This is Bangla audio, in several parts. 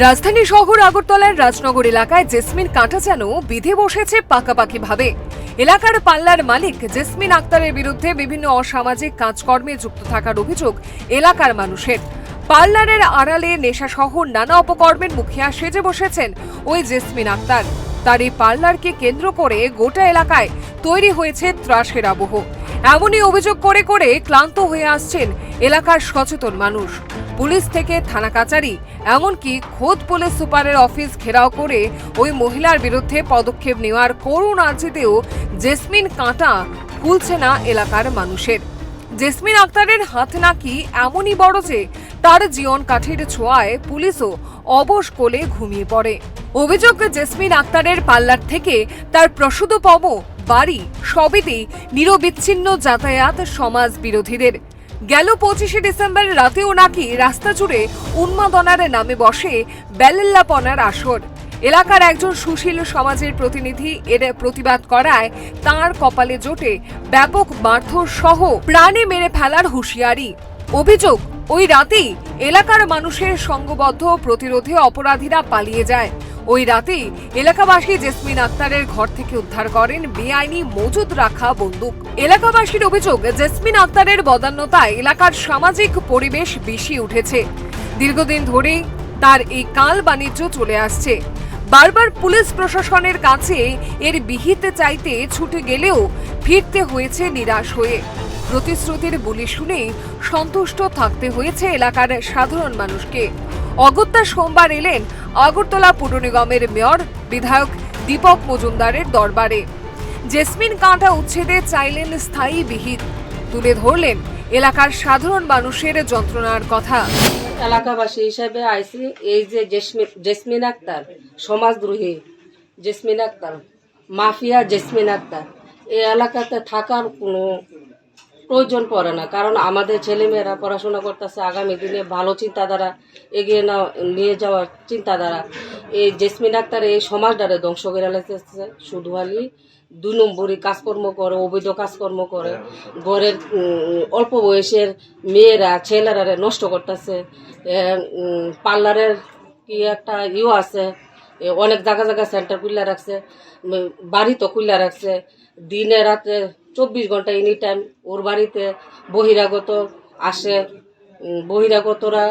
রাজধানী শহর আগরতলার রাজনগর এলাকায় জেসমিন কাঁটা যেন বিধে বসেছে পাকাপাকি ভাবে। এলাকার পাল্লার মালিক জেসমিন আক্তারের বিরুদ্ধে বিভিন্ন অসামাজিক কাজকর্মে যুক্ত থাকার অভিযোগ এলাকার মানুষের। পার্লারের আড়ালে নেশাসহ নানা অপকর্মের মুখিয়া সেজে বসেছেন ওই জেসমিন আক্তার। তার এই পার্লারকে কেন্দ্র করে গোটা এলাকায় তৈরি হয়েছে ত্রাসের আবহ। এমনই অভিযোগ করে করে ক্লান্ত হয়ে আসছেন এলাকার সচেতন মানুষ। পুলিশ থেকে থানা কাচারি এমনকি খোদ পুলিশ সুপারের অফিস ঘেরাও করে ওই মহিলার বিরুদ্ধে পদক্ষেপ নেওয়ার করুণ আর্জিতেও জেসমিন কাঁটা খুলছে না এলাকার মানুষের। জেসমিন আক্তারের হাত নাকি এমনই বড় যে তার জীবন কাঠির ছোঁয়ায় পুলিশও অবশ কোলে ঘুমিয়ে পড়ে। অভিযোগ, জেসমিন আক্তারের পার্লার থেকে তার প্রসূতপম বাড়ি সবেতেই নিরবিচ্ছিন্ন যাতায়াত সমাজ বিরোধীদের। গেল 25শে ডিসেম্বর রাতেও নাকি রাস্তা জুড়ে উন্মাদনার নামে বসে বেলেল্লাপনার আসর। এলাকার একজন সুশীল সমাজের প্রতিনিধি এর প্রতিবাদ করায় তার কপালে জোটে ব্যাপক মারধর সহ প্রাণে মেরে ফেলার হুঁশিয়ারি। অভিযোগ, ওই রাতেই এলাকার মানুষের সংঘবদ্ধ প্রতিরোধে অপরাধীরা পালিয়ে যায়। ওই রাতেই এলাকাবাসী জেসমিন আক্তারের ঘর থেকে উদ্ধার করেন বেআইনি মজুদ রাখা বন্দুক। এলাকাবাসীর অভিযোগ, জেসমিন আক্তারের বদান্যতায় এলাকার সামাজিক পরিবেশ বিষিয়ে উঠেছে। দীর্ঘদিন ধরেই তার এই কাল বাণিজ্য চলে আসছে। বারবার পুলিশ প্রশাসনের কাছে এর বিহিত চাইতে ছুটে গেলেও ফিরতে হয়েছে নিরাশ হয়ে। প্রতিশ্রুতির বুলি শুনেই সন্তুষ্ট থাকতে হয়েছে এলাকার সাধারণ মানুষকে। অগত্যা সোমবার এলেন আগরতলা পুর নিগমের মেয়র বিধায়ক দীপক মজুমদারের দরবারে। জেসমিন কাঁটা উচ্ছেদে চাইলেন স্থায়ী বিহিত, তুলে ধরলেন এলাকার সাধারণ মানুষের যন্ত্রণার কথা। এলাকাবাসী হিসেবে আইসি এই যে জেসমিন আক্তার সমাজদ্রোহী জেসমিন আক্তার, মাফিয়া জেসমিন আক্তার এই এলাকাতে থাকার কোনো প্রয়োজন পড়ে না। কারণ আমাদের ছেলেমেয়েরা পড়াশোনা করতেছে, আগামী দিনে ভালো চিন্তাধারা এগিয়ে নিয়ে যাওয়ার চিন্তাধারা। এই জেসমিন আক্তার এই সমাজটারে ধ্বংস করে লেগেছে। শুধু খালি 2 নম্বরই কাজকর্ম করে, অবৈধ কাজকর্ম করে, ঘরের অল্প বয়সের মেয়েরা ছেলেরা নষ্ট করতেছে। পার্লারের কি একটা আছে, অনেক জায়গা জায়গা সেন্টার খুলে রাখছে, বাড়ি তো খুলে রাখছে। দিনে রাতে 24 ঘন্টা এনি টাইম ওর বাড়িতে বহিরাগত আসে। বহিরাগতরা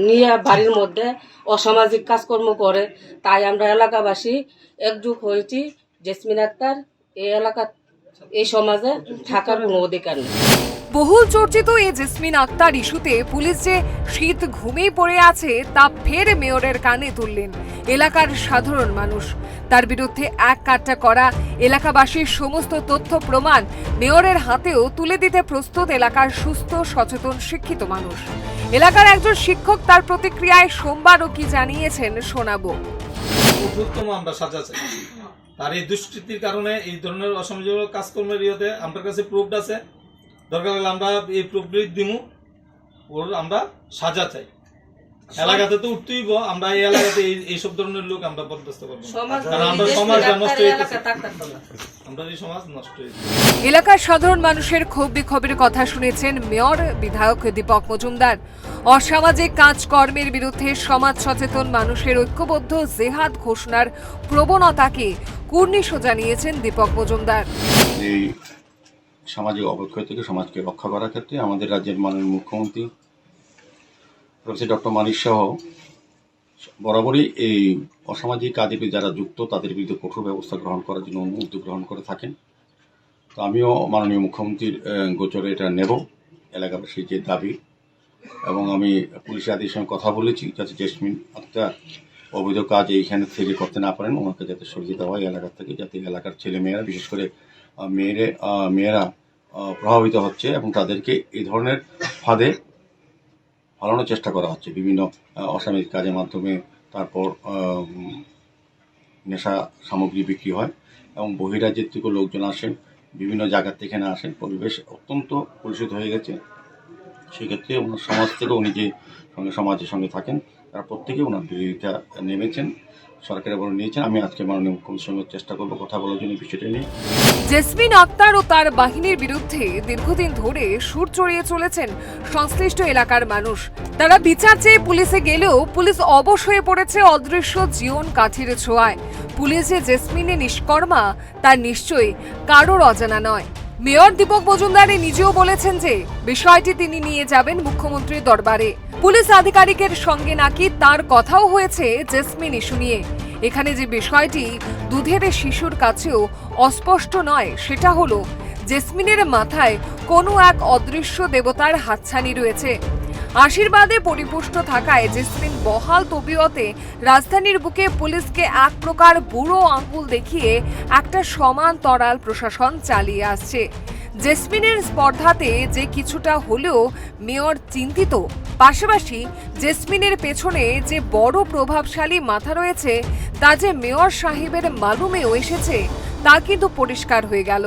নিয়ে বাড়ির মধ্যে অসামাজিক কাজকর্ম করে। তাই আমরা এলাকাবাসী একজোট হয়েছি, জেসমিন আক্তার এই এলাকা এই সমাজে থাকার কোনো অধিকার নেই। বহুল চর্চিত এই জেসমিন আক্তার ইস্যুতে পুলিশ যে শীত ঘুমিয়ে পড়ে আছে তা ফের মেয়রের কানে তুললেন এলাকার সাধারণ মানুষ। তার বিরুদ্ধে এক কাট্টা করা এলাকাবাসীর সমস্ত তথ্য প্রমাণ মেয়রের হাতেও তুলে দিতে প্রস্তুত এলাকার সুস্থ সচেতন শিক্ষিত মানুষ। এলাকার একজন শিক্ষক তার প্রতিক্রিয়ায় সোমবারও কি জানিয়েছেন শোনাবো। আমরা সাজা চাই। তার এই দুষ্কৃতির কারণে এই ধরনের অসামাজিক কাজকর্মের ইয়েতে আমার কাছে প্রুফ আছে। দরকার হলে আমরা এই প্রুফগুলি দিমু, ওর আমরা সাজা চাই। এলাকাতে তো উঠতেই, আমরা এই এলাকাতে এইসব ধরনের লোক আমরা বরদাস্ত করবো, কারণ আমরা সমাজ নষ্ট হয়ে গেছে। আমরা এই সমাজ নষ্ট হয়েছে। এলাকার সাধারণ মানুষের ক্ষোভ বিক্ষোভের কথা শুনেছেন মেয়র বিধায়ক দীপক মজুমদার। অসামাজিক কাজকর্মের বিরুদ্ধে সমাজ সচেতন মানুষের ঐক্যবদ্ধ জেহাদ ঘোষণার প্রবণতাকে কুর্নিশ জানিয়েছেন দীপক মজুমদার। এই সামাজিক অবক্ষয় থেকে সমাজকে রক্ষা করার ক্ষেত্রে আমাদের রাজ্যের মাননীয় মুখ্যমন্ত্রী প্রফেসর ডক্টর মানিক সহ বরাবরই এই অসামাজিক কাজে যারা যুক্ত তাদের বিরুদ্ধে কঠোর ব্যবস্থা গ্রহণ করার জন্য উদ্যোগ গ্রহণ করে থাকেন। তো আমিও মাননীয় মুখ্যমন্ত্রীর গোচরে এটা নেব, এলাকাবাসীর যে দাবি, এবং আমি পুলিশের আদির সঙ্গে কথা বলেছি যাতে জেসমিন আক্তার অবৈধ কাজ এইখানে থেকে করতে না পারেন, ওনাকে যাতে সরিয়ে দেওয়া হয় এলাকা থেকে, যাতে এলাকার ছেলেমেয়েরা বিশেষ করে মেয়েরা প্রভাবিত হচ্ছে এবং তাদেরকে এই ধরনের ফাঁদে ফালানোর চেষ্টা করা হচ্ছে বিভিন্ন অসামাজিক কাজের মাধ্যমে। তারপর নেশা সামগ্রী বিক্রি হয় এবং বহিরাজ্যের থেকে লোকজন আসেন, বিভিন্ন জায়গার থেকে না আসেন। পরিবেশ অত্যন্ত কলুষিত হয়ে গেছে। সেক্ষেত্রে ওনার সমাজ থেকে উনি যে সমাজের সঙ্গে থাকেন তারা প্রত্যেকে ওনার বিরোধিতা নেমেছেন, সরকারের বড় নিয়েছেন। আমি আজকে মাননীয় মুখ্যমন্ত্রীর সঙ্গে চেষ্টা করবো কথা বলার জন্য বিষয়টা নিয়ে। জেসমিন আক্তার ও তার বাহিনীর বিরুদ্ধে দীর্ঘদিন ধরে সুর চড়িয়ে চলেছেন সংশ্লিষ্ট এলাকার মানুষ। তারা বিচার চেয়ে পুলিশে গেলেও পুলিশ অবশ হয়ে পড়েছে অদৃশ্য জীবন কাঠির ছোঁয়ায়। পুলিশ যে জেসমিনে নিষ্কর্মা তা নিশ্চয়ই কারোর অজানা নয়। মেয়র দীপক মজুমদার নিজেও বলেছেন যে বিষয়টি তিনি নিয়ে যাবেন মুখ্যমন্ত্রীর দরবারে। পুলিশ আধিকারিকের সঙ্গে নাকি তার কথাও হয়েছে জেসমিন ইস্যু নিয়ে। এখানে যে বিষয়টি দুধের শিশুর কাছেও অস্পষ্ট নয় সেটা হলো জেসমিনের মাথায় কোনো এক অদৃশ্য দেবতার হাতছানি রয়েছে। আশীর্বাদে পরিপুষ্ট থাকায় জেসমিন বহাল তবিয়তে রাজধানীর বুকে পুলিশকে এক প্রকার বুড়ো আঙ্গুল দেখিয়ে একটা সমান্তরাল প্রশাসন চালিয়ে আসছে। জেসমিনের স্পর্ধাতে যে কিছুটা হলেও মেয়র চিন্তিত, পাশাপাশি জেসমিনের পেছনে যে বড় প্রভাবশালী মাথা রয়েছে তা যে মেয়র সাহেবের মালুমেও এসেছে তা কিন্তু পরিষ্কার হয়ে গেল।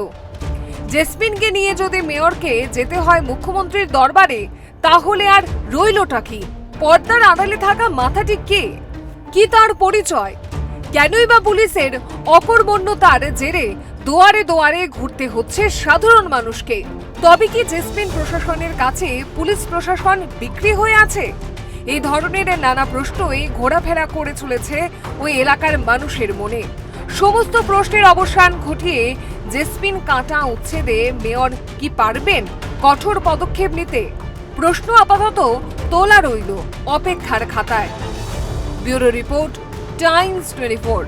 জেসমিনকে নিয়ে যদি মেয়রকে যেতে হয় মুখ্যমন্ত্রীর দরবারে, তাহলে আর রইলটা কি? পর্দার আড়ালে থাকা মাথাটি কে? কি তার পরিচয়? কেনই বা পুলিশের অকর্মণ্যতার জেরে দুয়ারে দুয়ারে ঘুরতে হচ্ছে সাধারণ মানুষকে? তবে কি জেসমিন প্রশাসনের কাছে পুলিশ প্রশাসন বিক্রি হয়ে আছে? এই ধরনের নানা প্রশ্নই ঘোরাফেরা করে চলেছে ওই এলাকার মানুষের মনে। সমস্ত প্রশ্নের অবসান ঘটিয়ে জেসমিন কাঁটা উচ্ছেদে মেয়র কি পারবেন কঠোর পদক্ষেপ নিতে? প্রশ্ন আপাতত তোলা রইল অপেক্ষার খাতায়। Bureau report, Times 24।